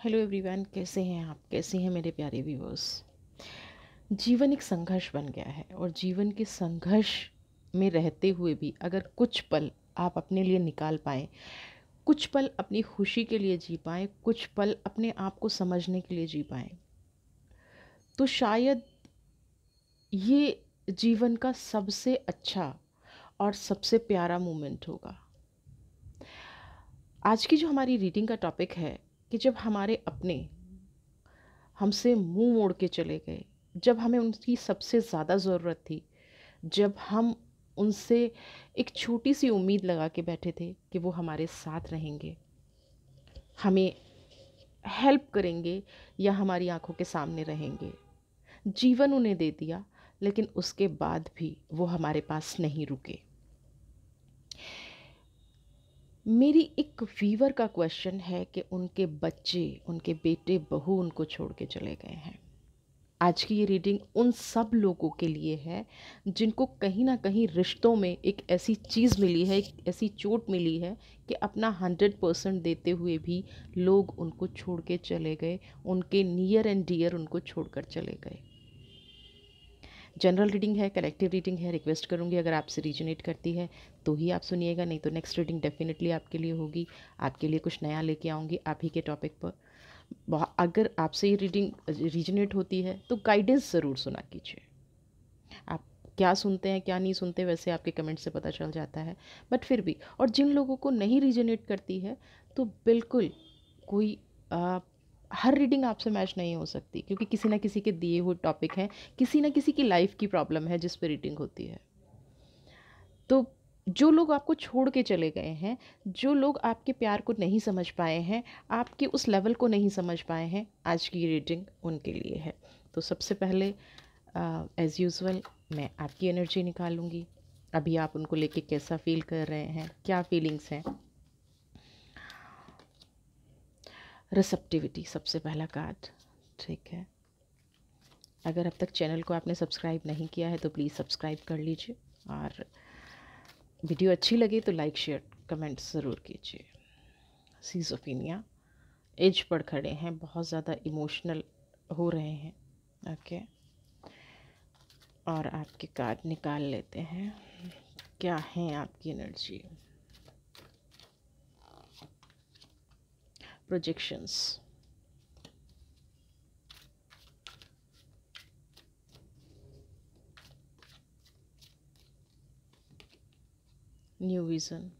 Hello everyone, कैसे हैं आप? कैसे हैं मेरे प्यारे व्यूअर्स? जीवन एक संघर्ष बन गया है और जीवन के संघर्ष में रहते हुए भी अगर कुछ पल आप अपने लिए निकाल पाएँ, कुछ पल अपनी खुशी के लिए जी पाएँ, कुछ पल अपने आप को समझने के लिए जी पाएँ, तो शायद ये जीवन का सबसे अच्छा और सबसे प्यारा मोमेंट होगा। आज की जो हमारी रीडिंग का टॉपिक है कि जब हमारे अपने हमसे मुंह मोड़ के चले गए, जब हमें उनकी सबसे ज़्यादा ज़रूरत थी, जब हम उनसे एक छोटी सी उम्मीद लगा के बैठे थे कि वो हमारे साथ रहेंगे, हमें हेल्प करेंगे या हमारी आंखों के सामने रहेंगे। जीवन उन्हें दे दिया, लेकिन उसके बाद भी वो हमारे पास नहीं रुके। मेरी एक वीवर का क्वेश्चन है कि उनके बच्चे, उनके बेटे बहू उनको छोड़ के चले गए हैं। आज की ये रीडिंग उन सब लोगों के लिए है जिनको कहीं ना कहीं रिश्तों में एक ऐसी चीज़ मिली है, एक ऐसी चोट मिली है कि अपना 100% देते हुए भी लोग उनको छोड़ के चले गए, उनके नियर एंड डियर उनको छोड़कर चले गए। जनरल रीडिंग है, कलेक्टिव रीडिंग है। रिक्वेस्ट करूँगी अगर आपसे रीजनेट करती है तो ही आप सुनिएगा, नहीं तो नेक्स्ट रीडिंग डेफिनेटली आपके लिए होगी। आपके लिए कुछ नया लेके आऊँगी आप ही के टॉपिक पर। अगर आपसे ये रीडिंग रीजनेट होती है तो गाइडेंस ज़रूर सुना कीजिए। आप क्या सुनते हैं क्या नहीं सुनते वैसे आपके कमेंट से पता चल जाता है, बट फिर भी, और जिन लोगों को नहीं रीजनेट करती है तो बिल्कुल कोई हर रीडिंग आपसे मैच नहीं हो सकती, क्योंकि किसी ना किसी के दिए हुए टॉपिक हैं, किसी ना किसी की लाइफ की प्रॉब्लम है जिस पर रीडिंग होती है। तो जो लोग आपको छोड़ के चले गए हैं, जो लोग आपके प्यार को नहीं समझ पाए हैं, आपके उस लेवल को नहीं समझ पाए हैं, आज की रीडिंग उनके लिए है। तो सबसे पहले एज़ यूजुअल मैं आपकी एनर्जी निकालूंगी। अभी आप उनको लेके कैसा फील कर रहे हैं, क्या फीलिंग्स हैं। रिसेप्टिविटी सबसे पहला कार्ड, ठीक है। अगर अब तक चैनल को आपने सब्सक्राइब नहीं किया है तो प्लीज़ सब्सक्राइब कर लीजिए, और वीडियो अच्छी लगे तो लाइक शेयर कमेंट ज़रूर कीजिए। सिज़ोफीनिया, एज पर खड़े हैं, बहुत ज़्यादा इमोशनल हो रहे हैं, ओके। और आपके कार्ड निकाल लेते हैं, क्या है आपकी energy. Projections, new vision,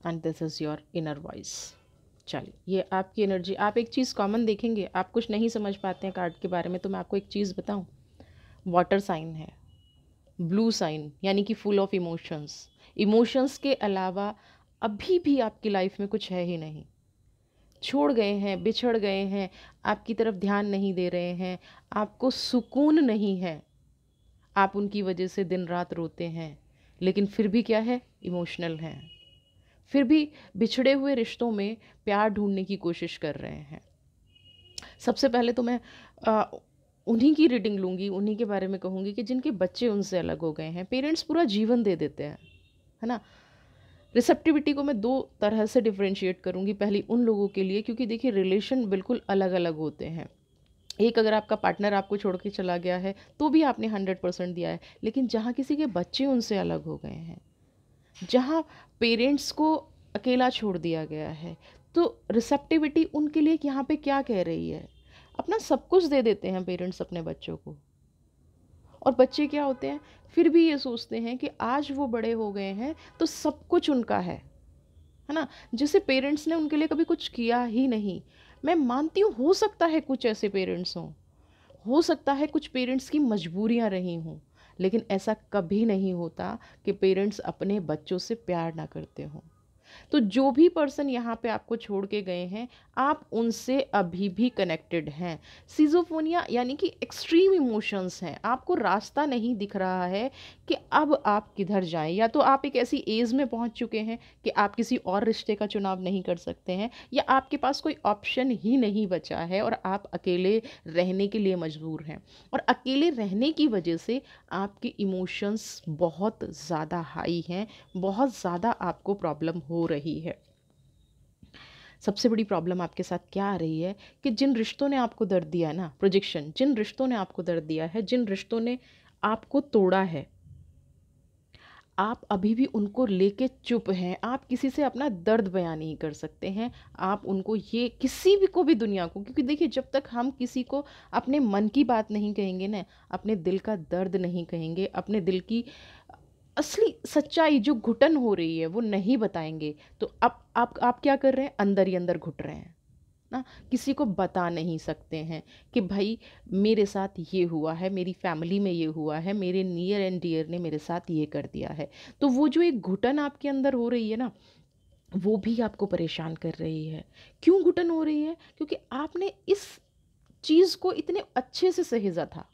and this is your inner voice. चलिए, ये आपकी एनर्जी। आप एक चीज़ कॉमन देखेंगे, आप कुछ नहीं समझ पाते हैं कार्ड के बारे में तो मैं आपको एक चीज़ बताऊं, वाटर साइन है, ब्लू साइन, यानी कि फुल ऑफ इमोशंस। इमोशंस के अलावा अभी भी आपकी लाइफ में कुछ है ही नहीं। छोड़ गए हैं, बिछड़ गए हैं, आपकी तरफ ध्यान नहीं दे रहे हैं, आपको सुकून नहीं है, आप उनकी वजह से दिन रात रोते हैं, लेकिन फिर भी क्या है, इमोशनल हैं। फिर भी बिछड़े हुए रिश्तों में प्यार ढूंढने की कोशिश कर रहे हैं। सबसे पहले तो मैं आ, उन्हीं की रीडिंग लूँगी, उन्हीं के बारे में कहूँगी कि जिनके बच्चे उनसे अलग हो गए हैं। पेरेंट्स पूरा जीवन दे देते हैं, है ना। रिसेप्टिविटी को मैं दो तरह से डिफ्रेंशिएट करूँगी। पहली उन लोगों के लिए, क्योंकि देखिए रिलेशन बिल्कुल अलग अलग होते हैं। एक, अगर आपका पार्टनर आपको छोड़ के चला गया है तो भी आपने 100% दिया है, लेकिन जहाँ किसी के बच्चे उनसे अलग हो गए हैं, जहाँ पेरेंट्स को अकेला छोड़ दिया गया है, तो रिसेप्टिविटी उनके लिए यहाँ पे क्या कह रही है, अपना सब कुछ दे देते हैं पेरेंट्स अपने बच्चों को, और बच्चे क्या होते हैं, फिर भी ये सोचते हैं कि आज वो बड़े हो गए हैं तो सब कुछ उनका है ना। जैसे पेरेंट्स ने उनके लिए कभी कुछ किया ही नहीं। मैं मानती हूँ, हो सकता है कुछ ऐसे पेरेंट्स हों, हो सकता है कुछ पेरेंट्स की मजबूरियां रही हों, लेकिन ऐसा कभी नहीं होता कि पेरेंट्स अपने बच्चों से प्यार ना करते हों। तो जो भी पर्सन यहाँ पे आपको छोड़ के गए हैं, आप उनसे अभी भी कनेक्टेड हैं। सिज़ोफ्रेनिया यानी कि एक्सट्रीम इमोशंस हैं, आपको रास्ता नहीं दिख रहा है कि अब आप किधर जाएं। या तो आप एक ऐसी एज में पहुंच चुके हैं कि आप किसी और रिश्ते का चुनाव नहीं कर सकते हैं, या आपके पास कोई ऑप्शन ही नहीं बचा है और आप अकेले रहने के लिए मजबूर हैं। और अकेले रहने की वजह से आपके इमोशंस बहुत ज़्यादा हाई हैं, बहुत ज़्यादा आपको प्रॉब्लम हो रही है। सबसे बड़ी प्रॉब्लम आपके साथ क्या आ रही है कि जिन रिश्तों ने आपको दर्द दिया है ना, प्रोजेक्शन, जिन रिश्तों ने आपको दर्द दिया है, जिन रिश्तों ने आपको तोड़ा है, आप अभी भी उनको लेके चुप हैं। आप किसी से अपना दर्द बयान नहीं कर सकते हैं। आप उनको ये किसी भी को भी दुनिया को, क्योंकि देखिए जब तक हम किसी को अपने मन की बात नहीं कहेंगे ना, अपने दिल का दर्द नहीं कहेंगे, अपने दिल की असली सच्चाई जो घुटन हो रही है वो नहीं बताएंगे, तो अब आप क्या कर रहे हैं, अंदर ही अंदर घुट रहे हैं ना। किसी को बता नहीं सकते हैं कि भाई मेरे साथ ये हुआ है, मेरी फैमिली में ये हुआ है, मेरे नियर एंड डियर ने मेरे साथ ये कर दिया है। तो वो जो एक घुटन आपके अंदर हो रही है ना, वो भी आपको परेशान कर रही है। क्यों घुटन हो रही है? क्योंकि आपने इस चीज़ को इतने अच्छे से सहेजा था,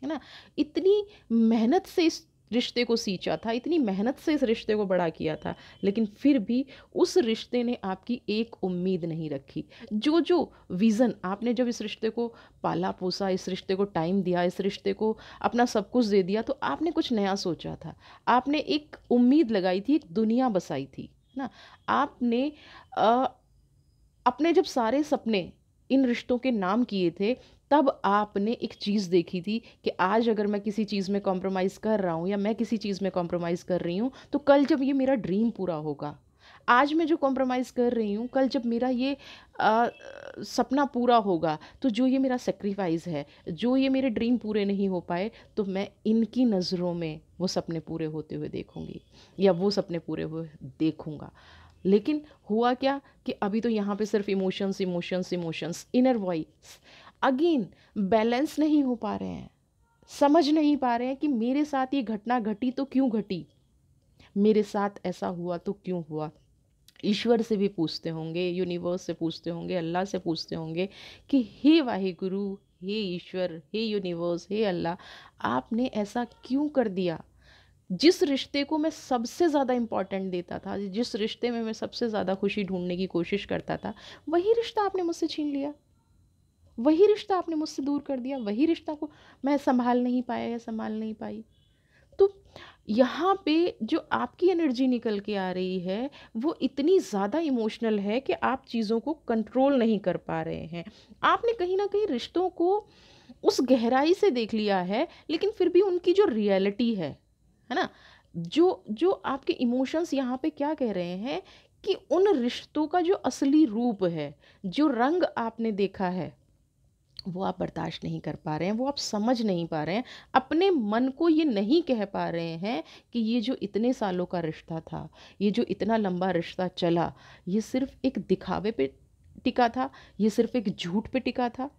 है ना, इतनी मेहनत से इस रिश्ते को सींचा था, इतनी मेहनत से इस रिश्ते को बड़ा किया था, लेकिन फिर भी उस रिश्ते ने आपकी एक उम्मीद नहीं रखी। जो जो विज़न आपने जब इस रिश्ते को पाला पोसा, इस रिश्ते को टाइम दिया, इस रिश्ते को अपना सब कुछ दे दिया, तो आपने कुछ नया सोचा था, आपने एक उम्मीद लगाई थी, एक दुनिया बसाई थी ना। आपने अ, अपने जब सारे सपने इन रिश्तों के नाम किए थे, तब आपने एक चीज़ देखी थी कि आज अगर मैं किसी चीज़ में कॉम्प्रोमाइज़ कर रहा हूँ या मैं किसी चीज़ में कॉम्प्रोमाइज़ कर रही हूँ, तो कल जब ये मेरा ड्रीम पूरा होगा, आज मैं जो कॉम्प्रोमाइज़ कर रही हूँ, कल जब मेरा ये सपना पूरा होगा, तो जो ये मेरा सेक्रीफाइस है, जो ये मेरे ड्रीम पूरे नहीं हो पाए, तो मैं इनकी नज़रों में वो सपने पूरे होते हुए देखूँगी या वो सपने पूरे हुए देखूँगा। लेकिन हुआ क्या कि अभी तो यहाँ पे सिर्फ emotions emotions emotions, inner voice again balance नहीं हो पा रहे हैं, समझ नहीं पा रहे हैं कि मेरे साथ ये घटना घटी तो क्यों घटी, मेरे साथ ऐसा हुआ तो क्यों हुआ। ईश्वर से भी पूछते होंगे, यूनिवर्स से पूछते होंगे, अल्लाह से पूछते होंगे कि हे वाहिगुरु, हे ईश्वर, हे यूनिवर्स, हे अल्लाह, आपने ऐसा क्यों कर दिया। जिस रिश्ते को मैं सबसे ज़्यादा इम्पोर्टेंट देता था, जिस रिश्ते में मैं सबसे ज़्यादा खुशी ढूंढने की कोशिश करता था, वही रिश्ता आपने मुझसे छीन लिया, वही रिश्ता आपने मुझसे दूर कर दिया, वही रिश्ता को मैं संभाल नहीं पाया या संभाल नहीं पाई। तो यहाँ पे जो आपकी एनर्जी निकल के आ रही है, वो इतनी ज़्यादा इमोशनल है कि आप चीज़ों को कंट्रोल नहीं कर पा रहे हैं। आपने कहीं ना कहीं रिश्तों को उस गहराई से देख लिया है, लेकिन फिर भी उनकी जो रियलिटी है ना, जो जो आपके इमोशंस यहाँ पे क्या कह रहे हैं कि उन रिश्तों का जो असली रूप है, जो रंग आपने देखा है, वो आप बर्दाश्त नहीं कर पा रहे हैं, वो आप समझ नहीं पा रहे हैं, अपने मन को ये नहीं कह पा रहे हैं कि ये जो इतने सालों का रिश्ता था, ये जो इतना लंबा रिश्ता चला, ये सिर्फ एक दिखावे पे टिका था, ये सिर्फ एक झूठ पे टिका था,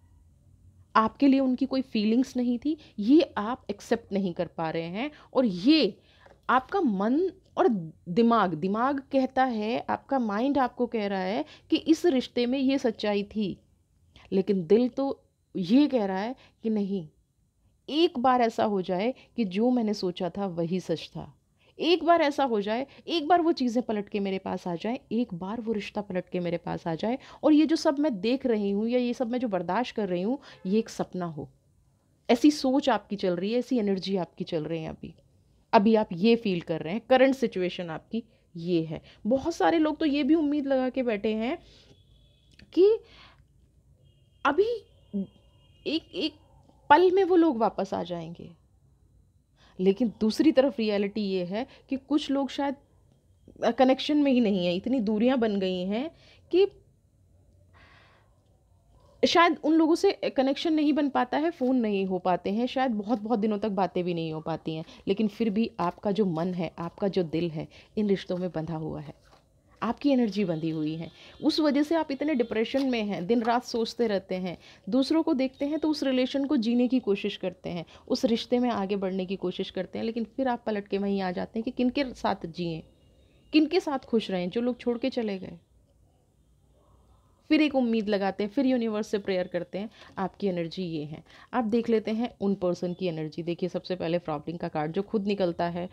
आपके लिए उनकी कोई फीलिंग्स नहीं थी, ये आप एक्सेप्ट नहीं कर पा रहे हैं। और ये आपका मन और दिमाग दिमाग कहता है, आपका माइंड आपको कह रहा है कि इस रिश्ते में ये सच्चाई थी, लेकिन दिल तो ये कह रहा है कि नहीं, एक बार ऐसा हो जाए कि जो मैंने सोचा था वही सच था, एक बार ऐसा हो जाए, एक बार वो चीज़ें पलट के मेरे पास आ जाए, एक बार वो रिश्ता पलट के मेरे पास आ जाए, और ये जो सब मैं देख रही हूँ या ये सब मैं जो बर्दाश्त कर रही हूँ, ये एक सपना हो। ऐसी सोच आपकी चल रही है, ऐसी एनर्जी आपकी चल रही है, अभी अभी आप ये फील कर रहे हैं, करंट सिचुएशन आपकी ये है। बहुत सारे लोग तो ये भी उम्मीद लगा के बैठे हैं कि अभी एक एक पल में वो लोग वापस आ जाएंगे, लेकिन दूसरी तरफ रियलिटी ये है कि कुछ लोग शायद कनेक्शन में ही नहीं है, इतनी दूरियां बन गई हैं कि शायद उन लोगों से कनेक्शन नहीं बन पाता है, फ़ोन नहीं हो पाते हैं, शायद बहुत बहुत दिनों तक बातें भी नहीं हो पाती हैं, लेकिन फिर भी आपका जो मन है, आपका जो दिल है, इन रिश्तों में बंधा हुआ है, आपकी एनर्जी बंधी हुई है। उस वजह से आप इतने डिप्रेशन में हैं, दिन रात सोचते रहते हैं, दूसरों को देखते हैं तो उस रिलेशन को जीने की कोशिश करते हैं, उस रिश्ते में आगे बढ़ने की कोशिश करते हैं, लेकिन फिर आप पलट के वहीं आ जाते हैं कि किनके साथ जिएं, किनके साथ खुश रहें? जो लोग छोड़ के चले गए। फिर एक उम्मीद लगाते हैं, फिर यूनिवर्स से प्रेयर करते हैं। आपकी एनर्जी ये है। आप देख लेते हैं उन पर्सन की एनर्जी। देखिए सबसे पहले फ्लॉवरिंग का कार्ड जो खुद निकलता है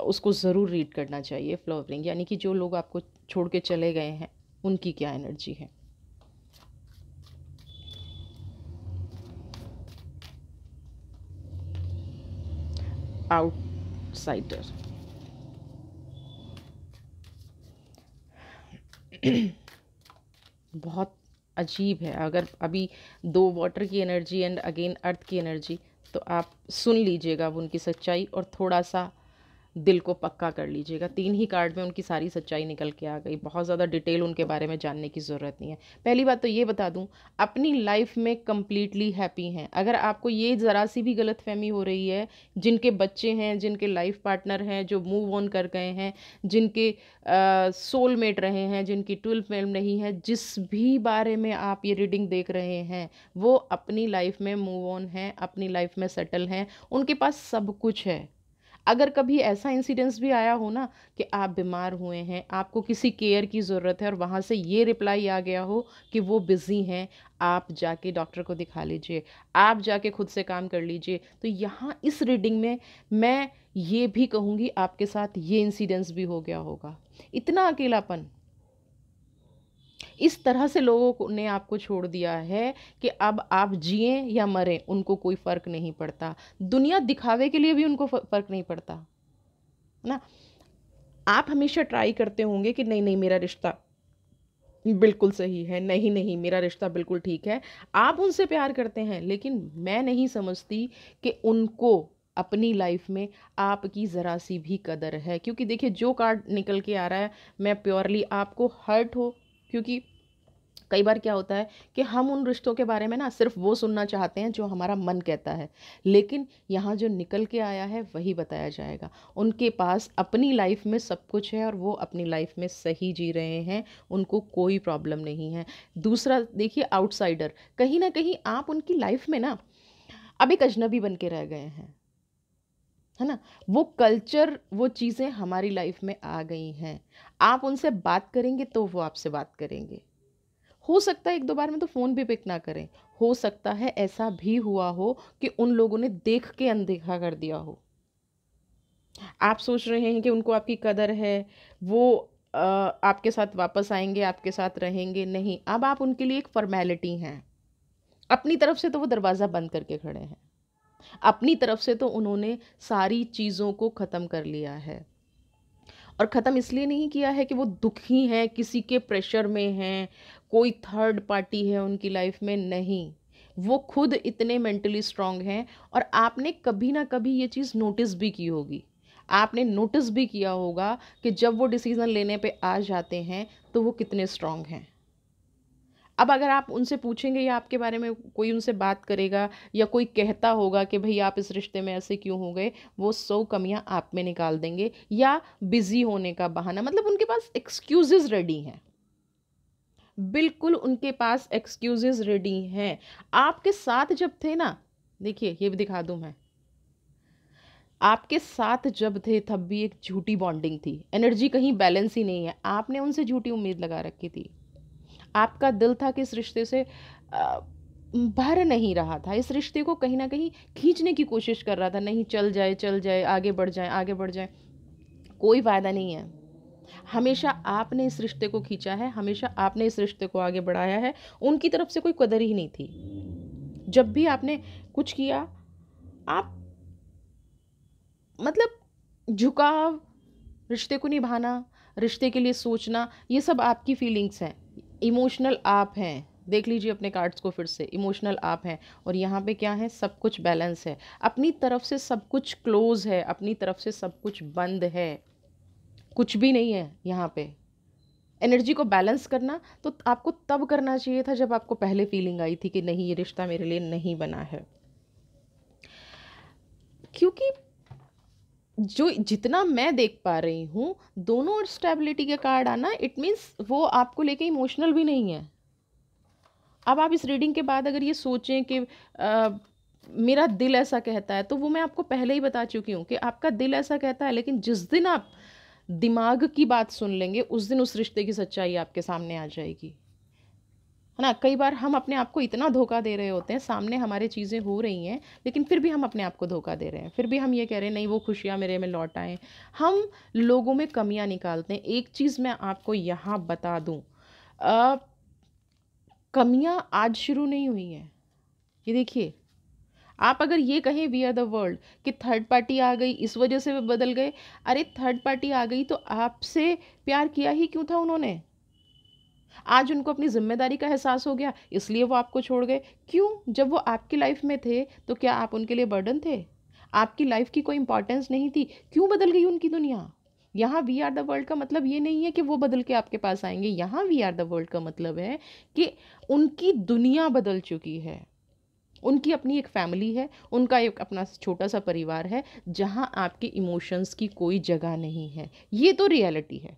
उसको ज़रूर रीड करना चाहिए। फ्लॉवरिंग यानी कि जो लोग आपको छोड़ के चले गए हैं उनकी क्या एनर्जी है। आउटसाइडर, बहुत अजीब है। अगर अभी 2 वाटर की एनर्जी एंड अगेन अर्थ की एनर्जी, तो आप सुन लीजिएगा अब उनकी सच्चाई और थोड़ा सा दिल को पक्का कर लीजिएगा। 3 ही कार्ड में उनकी सारी सच्चाई निकल के आ गई। बहुत ज़्यादा डिटेल उनके बारे में जानने की ज़रूरत नहीं है। पहली बात तो ये बता दूं, अपनी लाइफ में कंप्लीटली हैप्पी हैं। अगर आपको ये ज़रा सी भी गलतफहमी हो रही है, जिनके बच्चे हैं, जिनके लाइफ पार्टनर हैं, जो मूव ऑन कर गए हैं, जिनके सोलमेट रहे हैं, जिनकी ट्विल फ्लेम नहीं है, जिस भी बारे में आप ये रीडिंग देख रहे हैं, वो अपनी लाइफ में मूव ऑन हैं, अपनी लाइफ में सेटल हैं, उनके पास सब कुछ है। अगर कभी ऐसा इंसिडेंस भी आया हो ना कि आप बीमार हुए हैं, आपको किसी केयर की ज़रूरत है और वहाँ से ये रिप्लाई आ गया हो कि वो बिज़ी हैं, आप जाके डॉक्टर को दिखा लीजिए, आप जाके खुद से काम कर लीजिए। तो यहाँ इस रीडिंग में मैं ये भी कहूँगी आपके साथ ये इंसिडेंस भी हो गया होगा। इतना अकेलापन, इस तरह से लोगों ने आपको छोड़ दिया है कि अब आप जिएं या मरें उनको कोई फ़र्क नहीं पड़ता। दुनिया दिखावे के लिए भी उनको फ़र्क नहीं पड़ता ना। आप हमेशा ट्राई करते होंगे कि नहीं नहीं मेरा रिश्ता बिल्कुल सही है, नहीं नहीं मेरा रिश्ता बिल्कुल ठीक है। आप उनसे प्यार करते हैं, लेकिन मैं नहीं समझती कि उनको अपनी लाइफ में आपकी ज़रा सी भी कदर है। क्योंकि देखिए जो कार्ड निकल के आ रहा है, मैं प्योरली आपको हर्ट हो, क्योंकि कई बार क्या होता है कि हम उन रिश्तों के बारे में ना सिर्फ वो सुनना चाहते हैं जो हमारा मन कहता है, लेकिन यहाँ जो निकल के आया है वही बताया जाएगा। उनके पास अपनी लाइफ में सब कुछ है और वो अपनी लाइफ में सही जी रहे हैं, उनको कोई प्रॉब्लम नहीं है। दूसरा देखिए आउटसाइडर, कहीं ना कहीं आप उनकी लाइफ में ना अब एक अजनबी बन के रह गए हैं, है ना। वो कल्चर, वो चीज़ें हमारी लाइफ में आ गई हैं। आप उनसे बात करेंगे तो वो आपसे बात करेंगे। हो सकता है 1-2 बार में तो फ़ोन भी पिक ना करें। हो सकता है ऐसा भी हुआ हो कि उन लोगों ने देख के अनदेखा कर दिया हो। आप सोच रहे हैं कि उनको आपकी कदर है, वो आपके साथ वापस आएँगे, आपके साथ रहेंगे, नहीं। अब आप उनके लिए एक फ़ॉर्मेलिटी हैं। अपनी तरफ से तो वो दरवाज़ा बंद करके खड़े हैं। अपनी तरफ से तो उन्होंने सारी चीज़ों को ख़त्म कर लिया है। और ख़त्म इसलिए नहीं किया है कि वो दुखी हैं, किसी के प्रेशर में हैं, कोई थर्ड पार्टी है उनकी लाइफ में, नहीं। वो खुद इतने मेंटली स्ट्रांग हैं और आपने कभी ना कभी ये चीज़ नोटिस भी की होगी। आपने नोटिस भी किया होगा कि जब वो डिसीज़न लेने पे आ जाते हैं तो वो कितने स्ट्रांग हैं। अब अगर आप उनसे पूछेंगे या आपके बारे में कोई उनसे बात करेगा या कोई कहता होगा कि भई आप इस रिश्ते में ऐसे क्यों हो गए, वो 100 कमियां आप में निकाल देंगे या बिजी होने का बहाना, मतलब उनके पास एक्सक्यूजेस रेडी हैं। बिल्कुल उनके पास एक्सक्यूजेस रेडी हैं। आपके साथ जब थे ना, देखिए ये भी दिखा दूं मैं, आपके साथ जब थे तब भी एक झूठी बॉन्डिंग थी, एनर्जी कहीं बैलेंस ही नहीं है। आपने उनसे झूठी उम्मीद लगा रखी थी। आपका दिल था कि इस रिश्ते से भर नहीं रहा था, इस रिश्ते को कहीं ना कहीं खींचने की कोशिश कर रहा था, नहीं चल जाए, आगे बढ़ जाए, आगे बढ़ जाए। कोई फ़ायदा नहीं है। हमेशा आपने इस रिश्ते को खींचा है, हमेशा आपने इस रिश्ते को आगे बढ़ाया है। उनकी तरफ से कोई कदर ही नहीं थी। जब भी आपने कुछ किया, आप मतलब झुकाव, रिश्ते को निभाना, रिश्ते के लिए सोचना, ये सब आपकी फीलिंग्स हैं। इमोशनल आप हैं। देख लीजिए अपने कार्ड्स को फिर से, इमोशनल आप हैं। और यहाँ पे क्या है, सब कुछ बैलेंस है। अपनी तरफ से सब कुछ क्लोज है, अपनी तरफ से सब कुछ बंद है, कुछ भी नहीं है यहाँ पे। एनर्जी को बैलेंस करना तो आपको तब करना चाहिए था जब आपको पहले फीलिंग आई थी कि नहीं ये रिश्ता मेरे लिए नहीं बना है। क्योंकि जो जितना मैं देख पा रही हूँ, दोनों और स्टेबिलिटी के कार्ड आना, इट मीन्स वो आपको लेके इमोशनल भी नहीं है। अब आप इस रीडिंग के बाद अगर ये सोचें कि मेरा दिल ऐसा कहता है, तो वो मैं आपको पहले ही बता चुकी हूँ कि आपका दिल ऐसा कहता है, लेकिन जिस दिन आप दिमाग की बात सुन लेंगे, उस दिन उस रिश्ते की सच्चाई आपके सामने आ जाएगी, है ना। कई बार हम अपने आप को इतना धोखा दे रहे होते हैं, सामने हमारे चीज़ें हो रही हैं, लेकिन फिर भी हम अपने आप को धोखा दे रहे हैं, फिर भी हम ये कह रहे हैं नहीं वो खुशियाँ मेरे में लौट आएँ। हम लोगों में कमियाँ निकालते हैं। एक चीज़ मैं आपको यहाँ बता दूँ, अ, कमियाँ आज शुरू नहीं हुई हैं। ये देखिए, आप अगर ये कहें वी आर द वर्ल्ड कि थर्ड पार्टी आ गई इस वजह से वे बदल गए, अरे थर्ड पार्टी आ गई तो आपसे प्यार किया ही क्यों था उन्होंने? आज उनको अपनी जिम्मेदारी का एहसास हो गया इसलिए वो आपको छोड़ गए। क्यों? जब वो आपकी लाइफ में थे तो क्या आप उनके लिए बर्डन थे? आपकी लाइफ की कोई इंपॉर्टेंस नहीं थी? क्यों बदल गई उनकी दुनिया? यहाँ वी आर द वर्ल्ड का मतलब ये नहीं है कि वो बदल के आपके पास आएंगे। यहाँ वी आर द वर्ल्ड का मतलब है कि उनकी दुनिया बदल चुकी है। उनकी अपनी एक फैमिली है, उनका एक अपना छोटा सा परिवार है जहाँ आपके इमोशंस की कोई जगह नहीं है। ये तो रियलिटी है।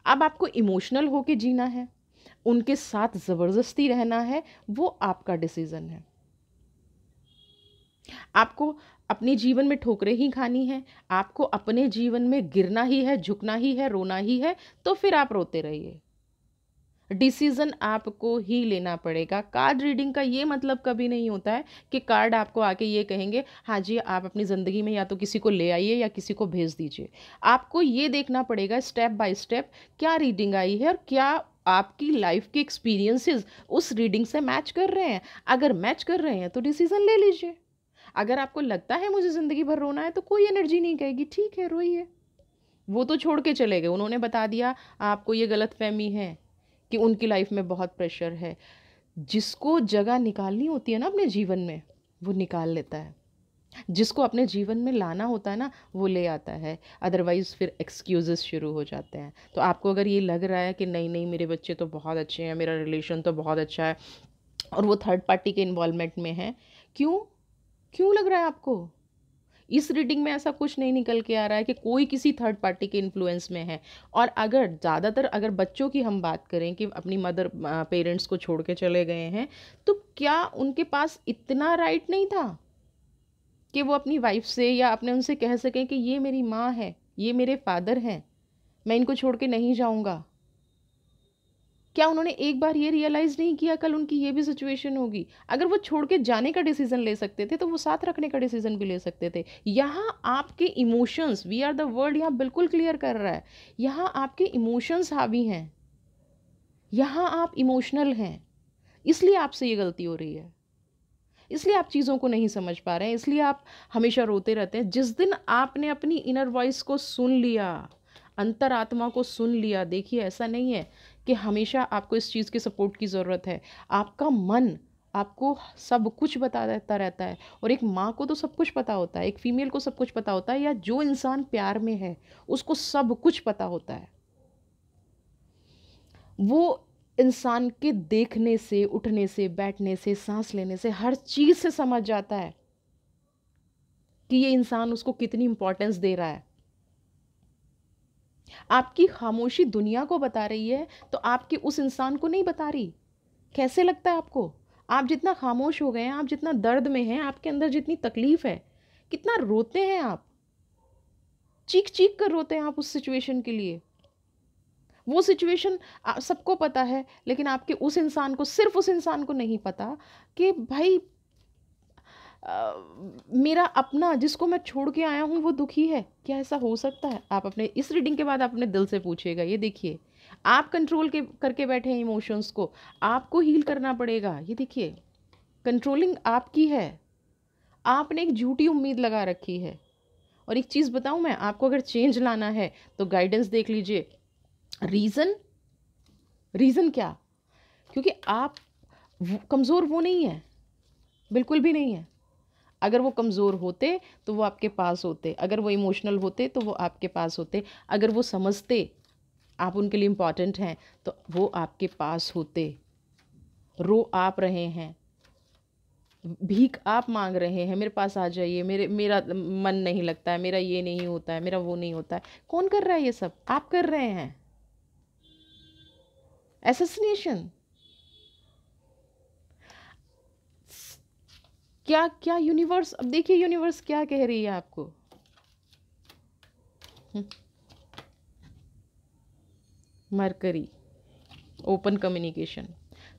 अब आपको इमोशनल होके जीना है, उनके साथ ज़बरदस्ती रहना है, वो आपका डिसीज़न है। आपको अपने जीवन में ठोकरें ही खानी है, आपको अपने जीवन में गिरना ही है, झुकना ही है, रोना ही है, तो फिर आप रोते रहिए। डिसीज़न आपको ही लेना पड़ेगा। कार्ड रीडिंग का ये मतलब कभी नहीं होता है कि कार्ड आपको आके ये कहेंगे हाँ जी आप अपनी ज़िंदगी में या तो किसी को ले आइए या किसी को भेज दीजिए। आपको ये देखना पड़ेगा स्टेप बाय स्टेप क्या रीडिंग आई है और क्या आपकी लाइफ के एक्सपीरियंसेस उस रीडिंग से मैच कर रहे हैं। अगर मैच कर रहे हैं तो डिसीज़न ले लीजिए। अगर आपको लगता है मुझे ज़िंदगी भर रोना है तो कोई एनर्जी नहीं कहेगी ठीक है रोइए। वो तो छोड़ के चले गए, उन्होंने बता दिया आपको ये गलतफहमी है कि उनकी लाइफ में बहुत प्रेशर है। जिसको जगह निकालनी होती है ना अपने जीवन में, वो निकाल लेता है। जिसको अपने जीवन में लाना होता है ना, वो ले आता है। अदरवाइज़ फिर एक्सक्यूज़ेस शुरू हो जाते हैं। तो आपको अगर ये लग रहा है कि नहीं, नहीं मेरे बच्चे तो बहुत अच्छे हैं, मेरा रिलेशन तो बहुत अच्छा है और वो थर्ड पार्टी के इन्वॉल्वमेंट में है, क्यों? क्यों लग रहा है आपको? इस रीडिंग में ऐसा कुछ नहीं निकल के आ रहा है कि कोई किसी थर्ड पार्टी के इन्फ्लुएंस में है। और अगर ज़्यादातर अगर बच्चों की हम बात करें कि अपनी मदर पेरेंट्स को छोड़ के चले गए हैं, तो क्या उनके पास इतना राइट नहीं था कि वो अपनी वाइफ से या अपने उनसे कह सकें कि ये मेरी माँ है, ये मेरे फादर हैं, मैं इनको छोड़ के नहीं जाऊँगा? क्या उन्होंने एक बार ये रियलाइज़ नहीं किया कल उनकी ये भी सिचुएशन होगी? अगर वो छोड़ के जाने का डिसीज़न ले सकते थे, तो वो साथ रखने का डिसीज़न भी ले सकते थे। यहाँ आपके emotions, we are the world यहाँ बिल्कुल क्लियर कर रहा है। यहाँ आपके इमोशंस हावी हैं। यहाँ आप इमोशनल हैं, इसलिए आपसे ये गलती हो रही है। इसलिए आप चीज़ों को नहीं समझ पा रहे हैं, इसलिए आप हमेशा रोते रहते हैं। जिस दिन आपने अपनी इनर वॉइस को सुन लिया, अंतरात्मा को सुन लिया, देखिए ऐसा नहीं है कि हमेशा आपको इस चीज़ की सपोर्ट की ज़रूरत है। आपका मन आपको सब कुछ बता देता रहता है और एक माँ को तो सब कुछ पता होता है, एक फीमेल को सब कुछ पता होता है, या जो इंसान प्यार में है उसको सब कुछ पता होता है। वो इंसान के देखने से, उठने से, बैठने से, सांस लेने से, हर चीज़ से समझ जाता है कि ये इंसान उसको कितनी इंपॉर्टेंस दे रहा है। आपकी खामोशी दुनिया को बता रही है तो आपके उस इंसान को नहीं बता रही। कैसे लगता है आपको? आप जितना खामोश हो गए हैं, आप जितना दर्द में हैं, आपके अंदर जितनी तकलीफ है, कितना रोते हैं आप, चीख चीख कर रोते हैं आप उस सिचुएशन के लिए। वो सिचुएशन सबको पता है, लेकिन आपके उस इंसान को, सिर्फ उस इंसान को नहीं पता कि भाई मेरा अपना जिसको मैं छोड़ के आया हूँ वो दुखी है। क्या ऐसा हो सकता है? आप अपने इस रीडिंग के बाद आप अपने दिल से पूछिएगा। ये देखिए, आप कंट्रोल के करके बैठे हैं इमोशंस को, आपको हील करना पड़ेगा। ये देखिए, कंट्रोलिंग आपकी है। आपने एक झूठी उम्मीद लगा रखी है। और एक चीज़ बताऊँ मैं आपको, अगर चेंज लाना है तो गाइडेंस देख लीजिए। रीज़न, रीज़न क्या? क्योंकि आप कमज़ोर वो नहीं है, बिल्कुल भी नहीं है। अगर वो कमज़ोर होते तो वो आपके पास होते, अगर वो इमोशनल होते तो वो आपके पास होते, अगर वो समझते आप उनके लिए इम्पॉर्टेंट हैं तो वो आपके पास होते। रो आप रहे हैं, भीख आप मांग रहे हैं, मेरे पास आ जाइए, मेरा मन नहीं लगता है, मेरा ये नहीं होता है, मेरा वो नहीं होता है। कौन कर रहा है ये सब? आप कर रहे हैं। एसेसिनेशन। क्या क्या यूनिवर्स, अब देखिए यूनिवर्स क्या कह रही है आपको। Mercury, open communication.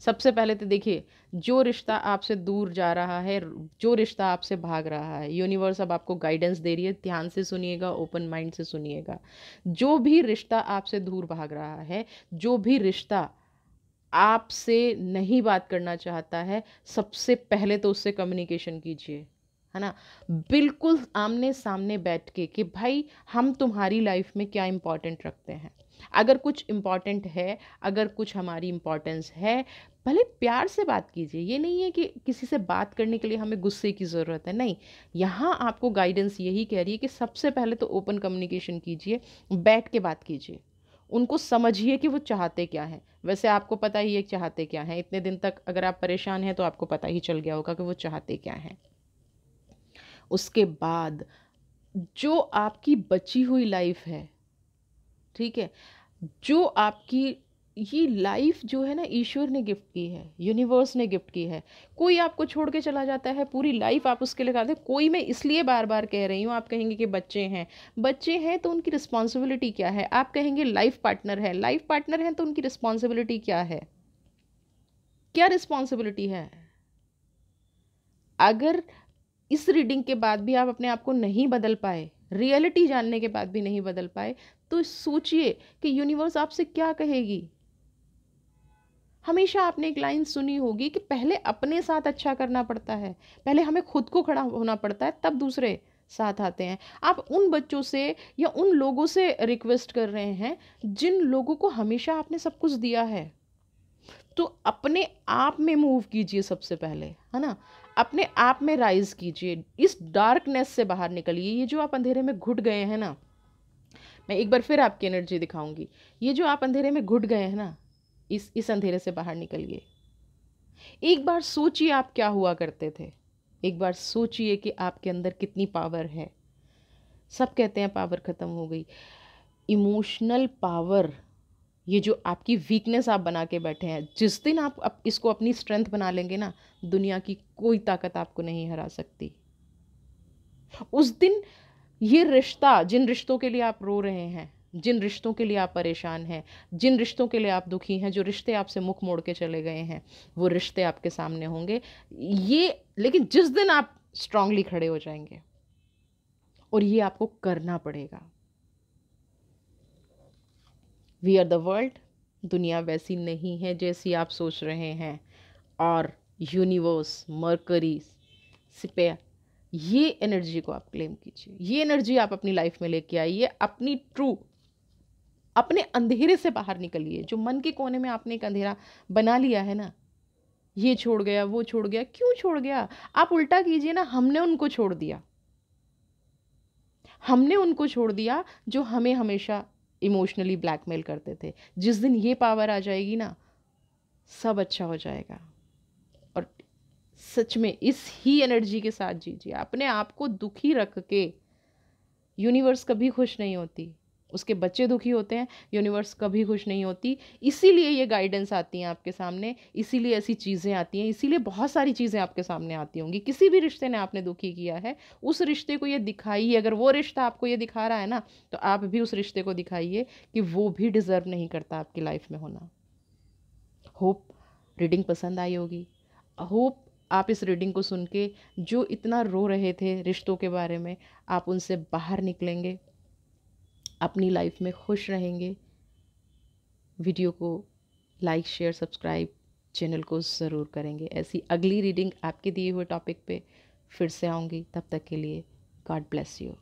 सबसे पहले तो देखिए, जो रिश्ता आपसे दूर जा रहा है, जो रिश्ता आपसे भाग रहा है, यूनिवर्स अब आपको गाइडेंस दे रही है, ध्यान से सुनिएगा, ओपन माइंड से सुनिएगा। जो भी रिश्ता आपसे दूर भाग रहा है, जो भी रिश्ता आपसे नहीं बात करना चाहता है, सबसे पहले तो उससे कम्युनिकेशन कीजिए, है ना। बिल्कुल आमने सामने बैठ के कि भाई हम तुम्हारी लाइफ में क्या इम्पोर्टेंट रखते हैं। अगर कुछ इम्पोर्टेंट है, अगर कुछ हमारी इम्पोर्टेंस है, भले प्यार से बात कीजिए। ये नहीं है कि किसी से बात करने के लिए हमें गुस्से की ज़रूरत है, नहीं। यहाँ आपको गाइडेंस यही कह रही है कि सबसे पहले तो ओपन कम्युनिकेशन कीजिए, बैठ के बात कीजिए, उनको समझिए कि वो चाहते क्या हैं। वैसे आपको पता ही है चाहते क्या हैं, इतने दिन तक अगर आप परेशान हैं तो आपको पता ही चल गया होगा कि वो चाहते क्या हैं। उसके बाद जो आपकी बची हुई लाइफ है, ठीक है, जो आपकी ये लाइफ जो है ना, ईश्वर ने गिफ्ट की है, यूनिवर्स ने गिफ्ट की है। कोई आपको छोड़ के चला जाता है, पूरी लाइफ आप उसके लिए करते हैं। कोई, मैं इसलिए बार बार कह रही हूँ, आप कहेंगे कि बच्चे हैं, बच्चे हैं तो उनकी रिस्पॉन्सिबिलिटी क्या है। आप कहेंगे लाइफ पार्टनर है, लाइफ पार्टनर है तो उनकी रिस्पॉन्सिबिलिटी क्या है, क्या रिस्पॉन्सिबिलिटी है। अगर इस रीडिंग के बाद भी आप अपने आप को नहीं बदल पाए, रियलिटी जानने के बाद भी नहीं बदल पाए, तो सोचिए कि यूनिवर्स आपसे क्या कहेगी। हमेशा आपने एक लाइन सुनी होगी कि पहले अपने साथ अच्छा करना पड़ता है, पहले हमें खुद को खड़ा होना पड़ता है, तब दूसरे साथ आते हैं। आप उन बच्चों से या उन लोगों से रिक्वेस्ट कर रहे हैं जिन लोगों को हमेशा आपने सब कुछ दिया है। तो अपने आप में मूव कीजिए सबसे पहले, है ना। अपने आप में राइज कीजिए, इस डार्कनेस से बाहर निकलिए। ये जो आप अंधेरे में घुट गए हैं ना, मैं एक बार फिर आपकी एनर्जी दिखाऊंगी। ये जो आप अंधेरे में घुट गए हैं ना, इस अंधेरे से बाहर निकलिए। एक बार सोचिए आप क्या हुआ करते थे। एक बार सोचिए कि आपके अंदर कितनी पावर है। सब कहते हैं पावर ख़त्म हो गई। इमोशनल पावर, ये जो आपकी वीकनेस आप बना के बैठे हैं, जिस दिन आप इसको अपनी स्ट्रेंथ बना लेंगे ना, दुनिया की कोई ताकत आपको नहीं हरा सकती। उस दिन ये रिश्ता, जिन रिश्तों के लिए आप रो रहे हैं, जिन रिश्तों के लिए आप परेशान हैं, जिन रिश्तों के लिए आप दुखी हैं, जो रिश्ते आपसे मुख मोड़ के चले गए हैं, वो रिश्ते आपके सामने होंगे। ये, लेकिन जिस दिन आप स्ट्रांगली खड़े हो जाएंगे, और ये आपको करना पड़ेगा। We are the world. दुनिया वैसी नहीं है जैसी आप सोच रहे हैं, और यूनिवर्स, मरकरी, सिपे, ये एनर्जी को आप क्लेम कीजिए। ये एनर्जी आप अपनी लाइफ में लेके आइए, अपनी ट्रू, अपने अंधेरे से बाहर निकलिए। जो मन के कोने में आपने एक अंधेरा बना लिया है ना, ये छोड़ गया, वो छोड़ गया, क्यों छोड़ गया, आप उल्टा कीजिए ना, हमने उनको छोड़ दिया। हमने उनको छोड़ दिया जो हमें हमेशा इमोशनली ब्लैकमेल करते थे। जिस दिन ये पावर आ जाएगी ना, सब अच्छा हो जाएगा। और सच में इस ही एनर्जी के साथ जीजिए। अपने आप को दुखी रख के, यूनिवर्स कभी खुश नहीं होती, उसके बच्चे दुखी होते हैं, यूनिवर्स कभी खुश नहीं होती। इसीलिए ये गाइडेंस आती हैं आपके सामने, इसीलिए ऐसी चीज़ें आती हैं, इसीलिए बहुत सारी चीज़ें आपके सामने आती होंगी। किसी भी रिश्ते ने आपने दुखी किया है, उस रिश्ते को ये दिखाइए। अगर वो रिश्ता आपको ये दिखा रहा है ना, तो आप भी उस रिश्ते को दिखाइए कि वो भी डिज़र्व नहीं करता आपकी लाइफ में होना। होप रीडिंग पसंद आई होगी। होप आप इस रीडिंग को सुन के जो इतना रो रहे थे रिश्तों के बारे में, आप उनसे बाहर निकलेंगे, अपनी लाइफ में खुश रहेंगे। वीडियो को लाइक, शेयर, सब्सक्राइब, चैनल को ज़रूर करेंगे। ऐसी अगली रीडिंग आपके दिए हुए टॉपिक पे फिर से आऊँगी। तब तक के लिए गॉड ब्लेस यू।